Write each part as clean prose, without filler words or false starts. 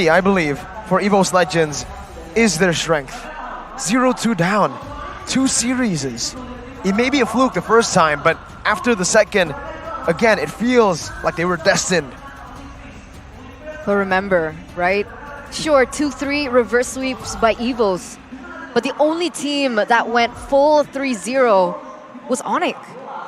I believe, for Evos Legends is their strength. 0-2 down, 2 series. It may be a fluke the first time, but after the second, again, it feels like they were destined. But remember, right? Sure, 2-3 reverse sweeps by Evos, but the only team that went full 3-0 was Onic.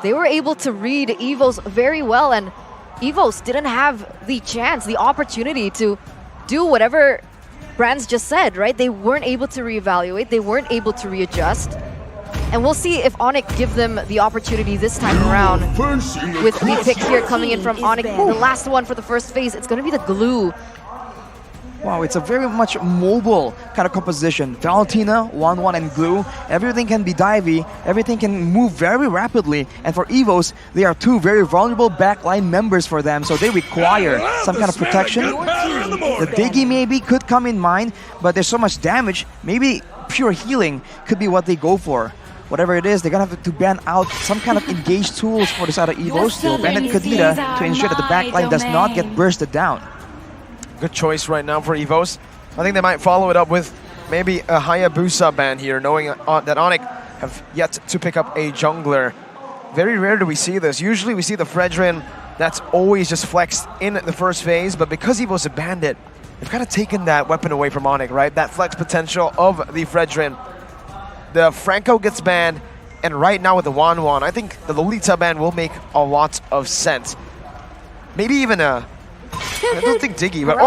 They were able to read Evos very well, and Evos didn't have the chance, the opportunity to do whatever Brands just said, right? They weren't able to reevaluate, they weren't able to readjust. And we'll see if Onic give them the opportunity this time around. With the pick here coming in from Onic, the last one for the first phase, it's gonna be the glue. Wow, it's a very much mobile kind of composition. Valentina, 1-1 and Glue. Everything can be divey, everything can move very rapidly. And for Evos, they are 2 very vulnerable backline members for them, so they require some kind of protection. The Diggy maybe could come in mind, but there's so much damage, maybe pure healing could be what they go for. Whatever it is, they're gonna have to ban out some kind of engaged tools for the side of Evos. They'll ban it Kadira to ensure that the backline does not get bursted down. Good choice right now for Evos. I think they might follow it up with maybe a Hayabusa ban here, knowing that Onic have yet to pick up a jungler. Very rare do we see this. Usually we see the Fredrin that's always just flexed in the first phase, but because Evos have banned it, they've kind of taken that weapon away from Onic, right? That flex potential of the Fredrin. The Franco gets banned, and right now with the Wanwan, I think the Lolita ban will make a lot of sense. Maybe even a... I don't think Diggy, but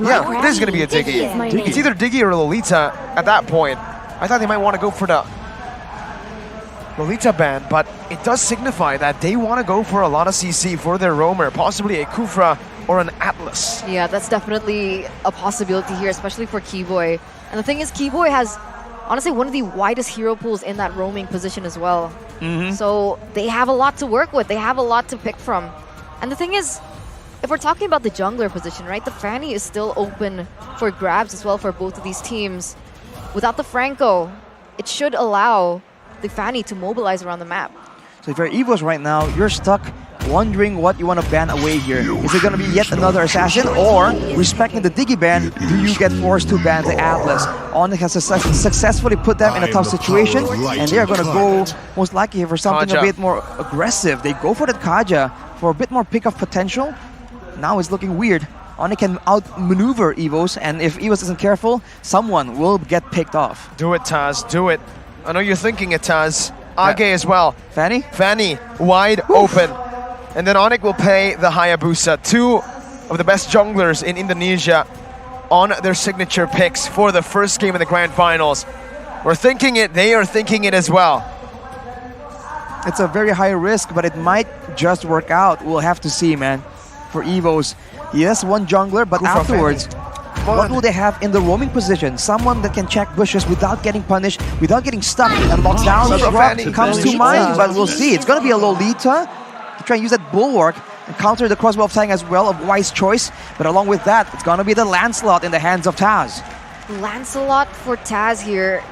yeah, it is going to be a Diggy. It's either Diggy or Lolita at that point. I thought they might want to go for the Lolita ban, but it does signify that they want to go for a lot of CC for their roamer, possibly a Kufra or an Atlas. Yeah, that's definitely a possibility here, especially for Keyboy. And the thing is, Keyboy has honestly one of the widest hero pools in that roaming position as well. So they have a lot to work with, they have a lot to pick from. And the thing is, if we're talking about the jungler position, right, the Fanny is still open for grabs as well for both of these teams. Without the Franco, it should allow the Fanny to mobilize around the map. So if you're Evos right now, you're stuck wondering what you want to ban away here. Is it going to be yet another assassin, or respecting the Diggy ban, do you get forced to ban the Atlas? Onic has successfully put them in a tough situation, and they are going to go most likely for something a bit more aggressive. They go for the Kaja for a bit more pick-off potential. Now it's looking weird. Onic can outmaneuver Evos, and if Evos isn't careful, someone will get picked off. Do it, Taz. Do it. I know you're thinking it, Taz. Age as well. Fanny? Fanny, wide open. And then Onic will pay the Hayabusa. 2 of the best junglers in Indonesia on their signature picks for the first game of the Grand Finals. We're thinking it. They are thinking it as well. It's a very high risk, but it might just work out. We'll have to see, man. For Evos, yes, one jungler, but afterwards, what will they have in the roaming position? Someone that can check bushes without getting punished, without getting stuck and locked down. Comes to mind, but we'll see. It's going to be a Lolita to try and use that bulwark and counter the crossbow of Tang as well, a wise choice. But along with that, it's going to be the Lancelot in the hands of Taz. Lancelot for Taz here.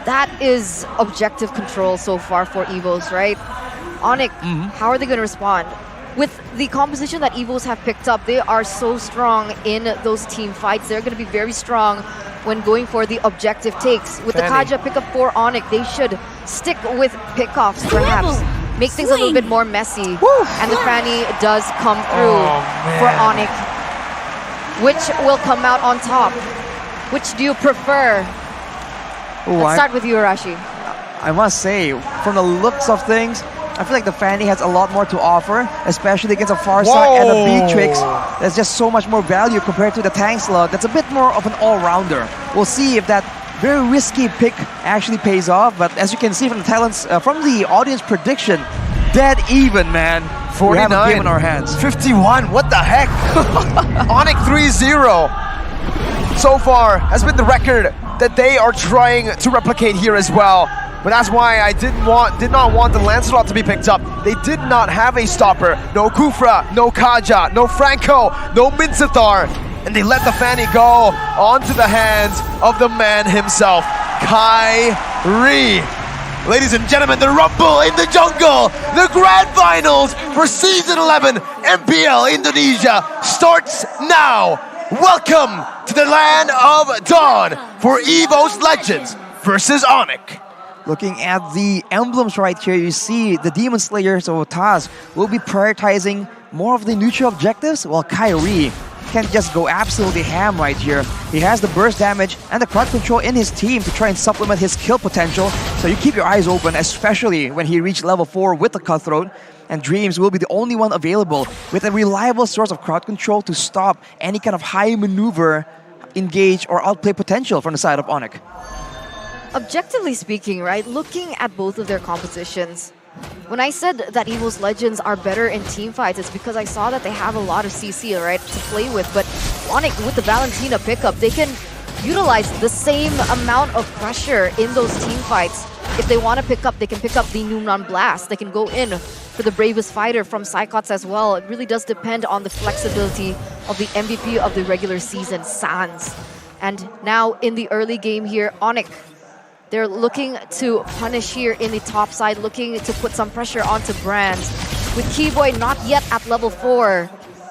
That is objective control so far for Evos, right? Onic, how are they going to respond? With the composition that Evos have picked up, they are so strong in those team fights. They're going to be very strong when going for the objective takes. With the Kaja pickup for Onic, they should stick with pickoffs perhaps. Make things a little bit more messy. And the Fanny does come through for Onic. Which will come out on top? Which do you prefer? Let's start with you, Arashi. I must say, from the looks of things, I feel like the Fanny has a lot more to offer, especially against a Farsight and a Beatrix. There's just so much more value compared to the Tang slot. That's a bit more of an all-rounder. We'll see if that very risky pick actually pays off, but as you can see from the talents, from the audience prediction, dead even, man. 49. We have a game in our hands. 51, what the heck? Onic 3-0 so far has been the record that they are trying to replicate here as well. But that's why I did not want the Lancelot to be picked up. They did not have a stopper. No Kufra, no Kaja, no Franco, no Minsathar. And they let the Fanny go onto the hands of the man himself, Kyrie. Ladies and gentlemen, the Rumble in the Jungle, the Grand Finals for Season 11 MPL Indonesia starts now. Welcome to the land of dawn for Evos Legends versus Onic. Looking at the emblems right here, you see the Demon Slayers of Taz will be prioritizing more of the neutral objectives, while Kyrie can just go absolutely ham right here. He has the burst damage and the crowd control in his team to try and supplement his kill potential, so you keep your eyes open, especially when he reached level 4 with the Cutthroat. And Dreams will be the only one available with a reliable source of crowd control to stop any kind of high maneuver, engage, or outplay potential from the side of Onic. Objectively speaking, right, looking at both of their compositions, when I said that Evos Legends are better in team fights, it's because I saw that they have a lot of CC, right, to play with. But Onic, with the Valentina pickup, they can utilize the same amount of pressure in those team fights. If they want to pick up, they can pick up the Numnon Blast. They can go in for the Bravest Fighter from Psychots as well. It really does depend on the flexibility of the MVP of the regular season, Sans. And now in the early game here, Onic, they're looking to punish here in the top side, looking to put some pressure onto Brands. With Keyboy not yet at level 4,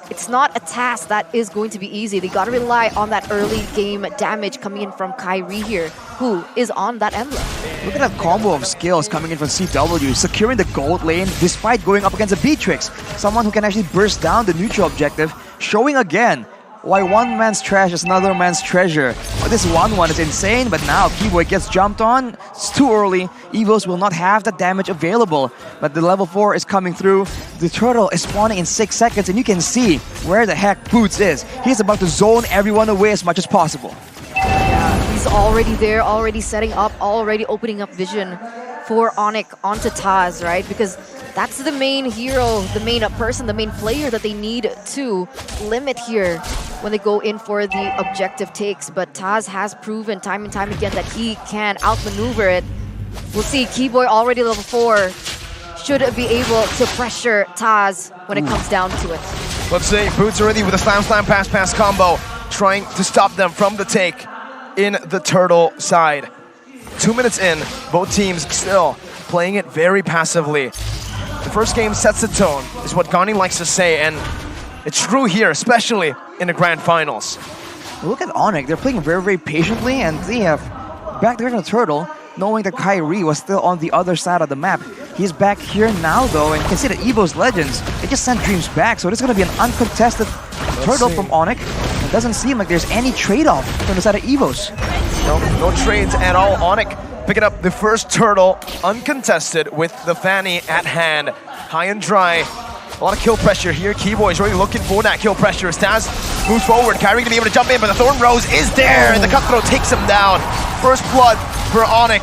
it's not a task that is going to be easy. They gotta rely on that early game damage coming in from Kyrie here, who is on that emblem. Look at that combo of skills coming in from CW, securing the gold lane despite going up against a Beatrix, someone who can actually burst down the neutral objective, showing again why one man's trash is another man's treasure. But this 1-1 is insane, but now Keyboy gets jumped on. It's too early. Evos will not have that damage available. But the level 4 is coming through. The turtle is spawning in 6 seconds, and you can see where the heck Boots is. He's about to zone everyone away as much as possible. Yeah, he's already there, already setting up, already opening up vision for Onic onto Taz, right? Because that's the main hero, the main person, the main player that they need to limit here when they go in for the objective takes. But Taz has proven time and time again that he can outmaneuver it. We'll see, Keyboy already level 4 should be able to pressure Taz when it comes down to it. Let's see, Boots already with a slam slam pass pass combo, trying to stop them from the take in the turtle side. 2 minutes in, both teams still playing it very passively. The first game sets the tone, is what Gani likes to say, and it's true here, especially in the Grand Finals. Look at Onic, they're playing very, very patiently, and they have back there from the turtle, knowing that Kyrie was still on the other side of the map. He's back here now though, and you can see that Evos Legends, they just sent Dreams back, so it's going to be an uncontested turtle from Onic. It doesn't seem like there's any trade-off from the side of Evos. No trades at all. Onic picking up the first turtle, uncontested with the Fanny at hand. High and dry. A lot of kill pressure here. Keyboy is really looking for that kill pressure. As Taz moves forward, Kyrie gonna be able to jump in, but the Thorn Rose is there, and the Cutthroat takes him down. First blood for Onic.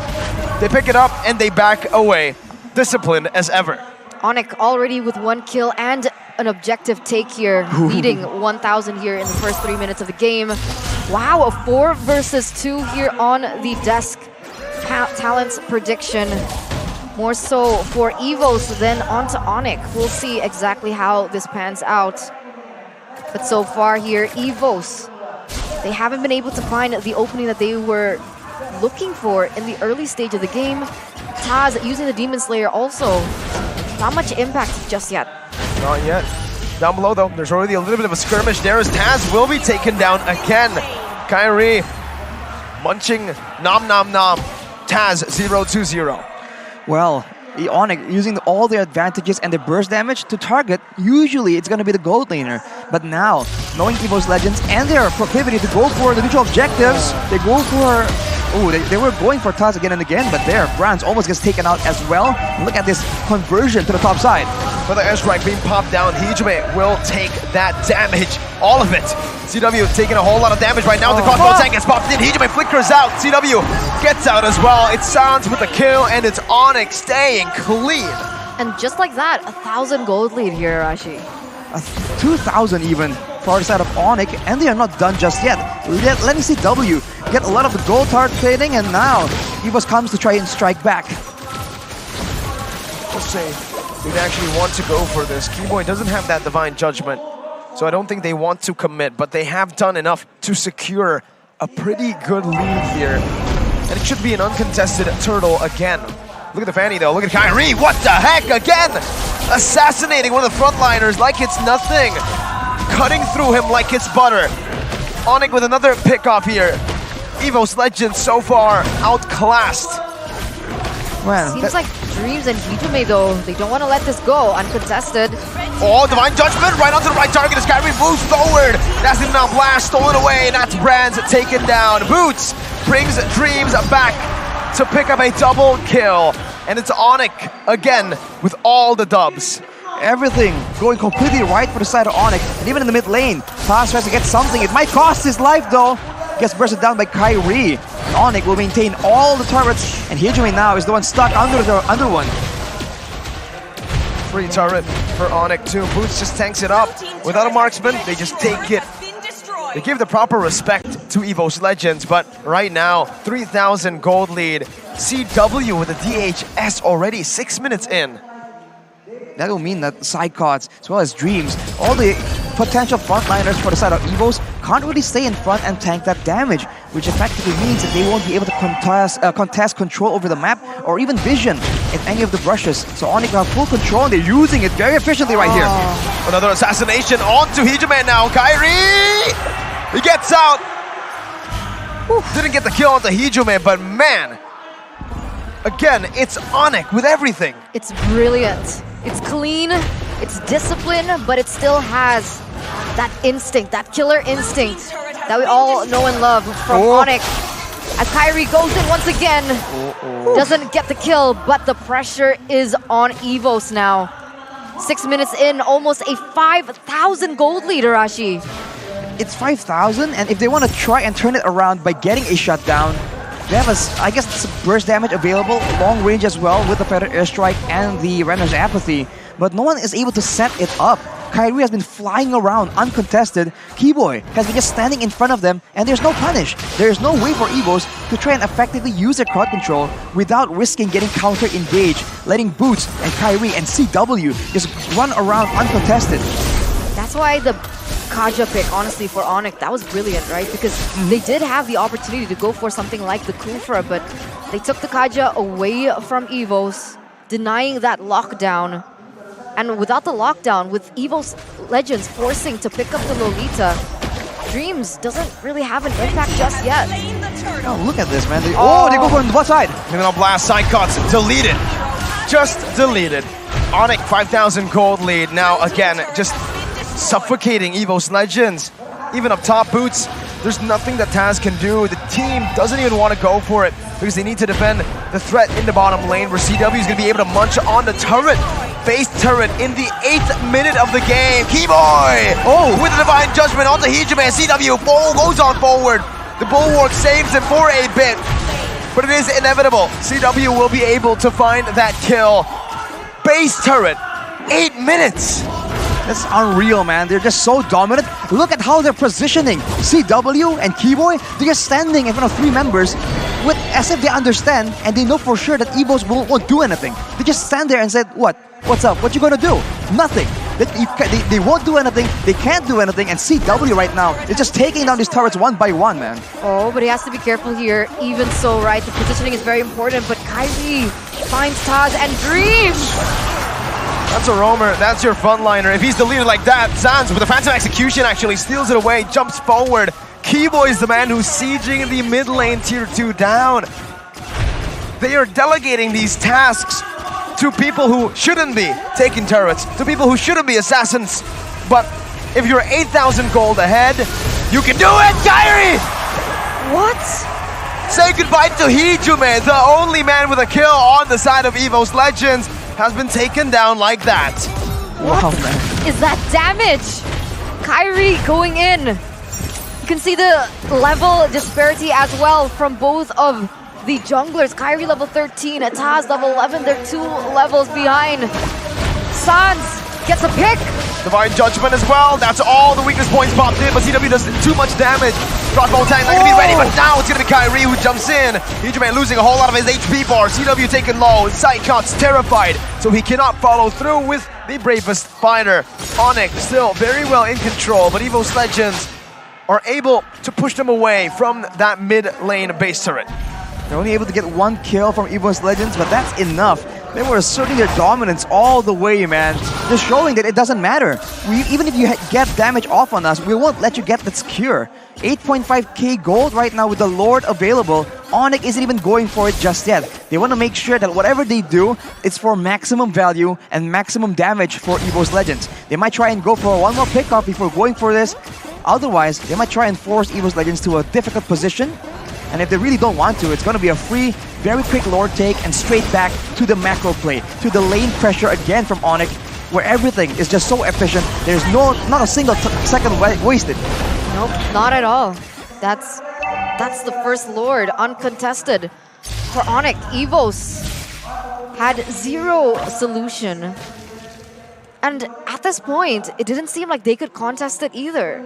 They pick it up and they back away. Disciplined as ever. Onic already with 1 kill and an objective take here, leading 1,000 here in the first 3 minutes of the game. Wow, a 4 versus 2 here on the desk. Talents prediction. More so for Evos than onto Onic. We'll see exactly how this pans out. But so far here, Evos, they haven't been able to find the opening that they were looking for in the early stage of the game. Taz using the Demon Slayer also. Not much impact just yet. Not yet. Down below though, there's already a little bit of a skirmish there as Taz will be taken down again. Kyrie munching nom nom nom. Taz 0-2-0. Well, Onic using all their advantages and the burst damage to target, usually it's going to be the gold laner. But now, knowing Evos Legends and their proclivity to go for the neutral objectives, they go for... Oh, they were going for Taz again and again, but there, Brands almost gets taken out as well. Look at this conversion to the top side. For the airstrike being popped down, Hijime will take that damage, all of it. CW taking a whole lot of damage right now. The crossbow tank gets popped in. Hijime flickers out. CW gets out as well. It's Sans with the kill, and it's Onic staying clean. And just like that, 1,000 gold lead here, Arashi. 2,000 even for the side of Onic, and they are not done just yet. Let me see W get a lot of the gold card trading, and now Evos comes to try and strike back. Let's say they actually want to go for this. Keyboy doesn't have that divine judgment, so I don't think they want to commit, but they have done enough to secure a pretty good lead here. And it should be an uncontested turtle again. Look at the Fanny though, look at Kyrie, what the heck, again! Assassinating one of the frontliners like it's nothing. Cutting through him like it's butter. Onic with another pickup here. Evos Legends so far outclassed. Man, Seems like Dreams and Hijime though, they don't want to let this go uncontested. Oh, Divine Judgment right onto the right target as Kyrie moves forward. That's him now blast, stolen away. That's Brands taken down. Boots brings Dreams back to pick up a double kill. And it's Onic again with all the dubs. everything going completely right for the side of Onic. And even in the mid lane, Taz tries to get something. It might cost his life though. Gets bursted down by Kyrie. Onic will maintain all the turrets, and Hijime now is the one stuck under one. Free turret for Onic too. Boots just tanks it up. Without a marksman, they just take it. They give the proper respect to Evos Legends, but right now, 3,000 gold lead. CW with a DHS already 6 minutes in. That will mean that side cards, as well as Dreams, all the potential frontliners for the side of Evos can't really stay in front and tank that damage, which effectively means that they won't be able to contest control over the map or even vision in any of the brushes. So Onic will have full control and they're using it very efficiently right here. Another assassination onto Hijime now. Kyrie! He gets out. Didn't get the kill onto Hijime, but man, again, it's Onic with everything. It's brilliant. It's clean, it's discipline, but it still has that instinct, that killer instinct that we all know and love from Onic. As Kyrie goes in once again, doesn't get the kill, but the pressure is on Evos now. 6 minutes in, almost a 5,000 gold lead, Arashi. It's 5,000, and if they want to try and turn it around by getting a shutdown, they have I guess it's burst damage available, long range as well with the Predator Airstrike and the Renner's Apathy, but no one is able to set it up. Kyrie has been flying around uncontested. Keyboy has been just standing in front of them, and there's no punish. There's no way for Evos to try and effectively use their crowd control without risking getting counter-engaged, letting Boots and Kyrie and CW just run around uncontested. That's why the Kaja pick, honestly, for Onic, that was brilliant, right? Because they did have the opportunity to go for something like the Kufra, but they took the Kaja away from Evos, denying that lockdown. And without the lockdown, with Evos Legends forcing to pick up the Lolita, Dreams doesn't really have an impact just yet. Oh, look at this, man. They go for what side? Maybe not blast side cuts, deleted. Just deleted. Onic 5,000 gold lead. Now again, just suffocating Evos Legends. Even up top, Boots, there's nothing that Taz can do. The team doesn't even want to go for it because they need to defend the threat in the bottom lane where CW is going to be able to munch on the turret. Base turret in the 8th minute of the game. Keyboy! With the Divine Judgment onto Hijime. CW goes on forward. The Bulwark saves him for a bit, but it is inevitable. CW will be able to find that kill. Base turret, 8 minutes. That's unreal, man. They're just so dominant. Look at how they're positioning. CW and Keyboy, they're just standing in front of 3 members with as if they understand and they know for sure that Evos won't do anything. They just stand there and said, what's up? What you gonna do? Nothing. They won't do anything. They can't do anything. And CW right now is just taking down these turrets one by one, man. Oh, but he has to be careful here. Even so, right, the positioning is very important, but Kyrie finds Taz and Dreams. That's a roamer, that's your frontliner. If he's the leader like that, Sans with a phantom execution actually steals it away, jumps forward. Keyboy is the man who's sieging the mid lane tier 2 down. They are delegating these tasks to people who shouldn't be taking turrets, to people who shouldn't be assassins. But if you're 8,000 gold ahead, you can do it, Kyrie! What? Say goodbye to Hijime, the only man with a kill on the side of Evos Legends, has been taken down like that. Wow, man. Is that damage? Kyrie going in. You can see the level disparity as well from both of the junglers. Kyrie level 13, Taz level 11. They're 2 levels behind. Sans gets a pick. Divine Judgment as well. That's all the weakness points popped in, but CW does too much damage. Crossbow tank not gonna be ready, but now it's gonna be Kyrie who jumps in. Hijime losing a whole lot of his HP bar. CW taken low. Side cuts, terrified, so he cannot follow through with the bravest fighter. Onic still very well in control, but Evos Legends are able to push them away from that mid lane base turret. They're only able to get 1 kill from Evos Legends, but that's enough They were asserting their dominance all the way, man. Just showing that it doesn't matter. Even if you get damage off on us, we won't let you get that secure. 8.5k gold right now with the Lord available. Onic isn't even going for it just yet. They want to make sure that whatever they do, it's for maximum value and maximum damage for Evos Legends. They might try and go for one more pickup before going for this. Otherwise, they might try and force Evos Legends to a difficult position. And if they really don't want to, it's going to be a free, very quick Lord take and straight back to the macro play, to the lane pressure again from Onic, where everything is just so efficient. There's not a single second wasted. Nope, not at all. That's the first Lord, uncontested. For Onic, Evos had zero solution. And at this point, it didn't seem like they could contest it either.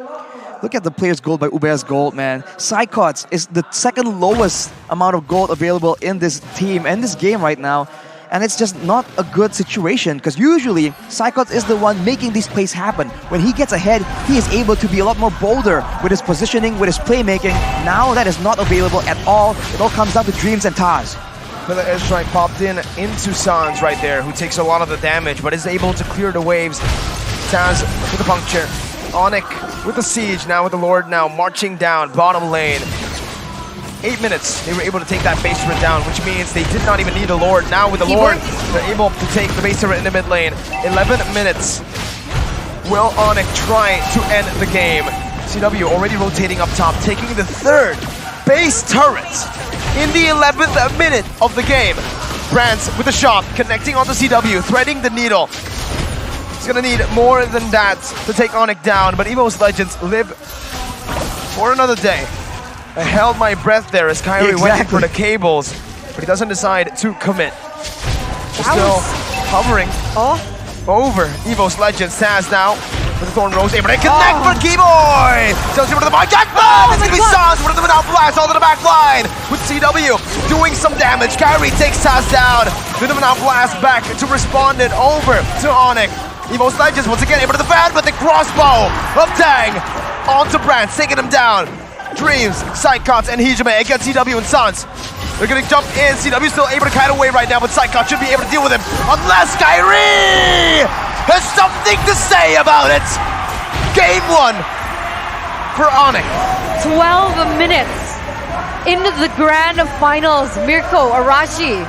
Look at the player's gold by Ubea's gold, man. Psychots is the second lowest amount of gold available in this team and this game right now. And it's just not a good situation because usually Psychots is the one making these plays happen. When he gets ahead, he is able to be a lot more bolder with his positioning, with his playmaking. Now that is not available at all. It all comes down to Dreams and Taz. The airstrike popped into Sans right there, who takes a lot of the damage, but is able to clear the waves. Taz with the puncture. Onic with the siege, now with the Lord now marching down bottom lane. 8 minutes, they were able to take that base turret down, which means they did not even need a Lord. Now with the Lord, they're able to take the base turret in the mid lane. 11 minutes. Will Onic try to end the game? CW already rotating up top, taking the third base turret in the 11th minute of the game. Brands with the shot, connecting onto CW, threading the needle. He's gonna need more than that to take Onic down, but Evos Legends live for another day. I held my breath there as Kyrie went in for the cables, but he doesn't decide to commit. Still hovering over Evos Legends. Taz now with the Thorn Rose, able to connect for Keyboy! Tells you over to the mark, Jackpot! It's gonna be Sans with the now blast all to the back line with CW doing some damage. Kyrie takes Taz down. The now blast back to respond it over to Onic. Evos Legends once again able to the fan with the crossbow of Tang onto Brands, taking him down. Dreams, Psychots, and Hijime against CW and Sans. They're gonna jump in. CW still able to kite away right now, but Psychots should be able to deal with him unless Kyrie has something to say about it. Game 1 for Onic. 12 minutes into the Grand Finals. Mirko, Arashi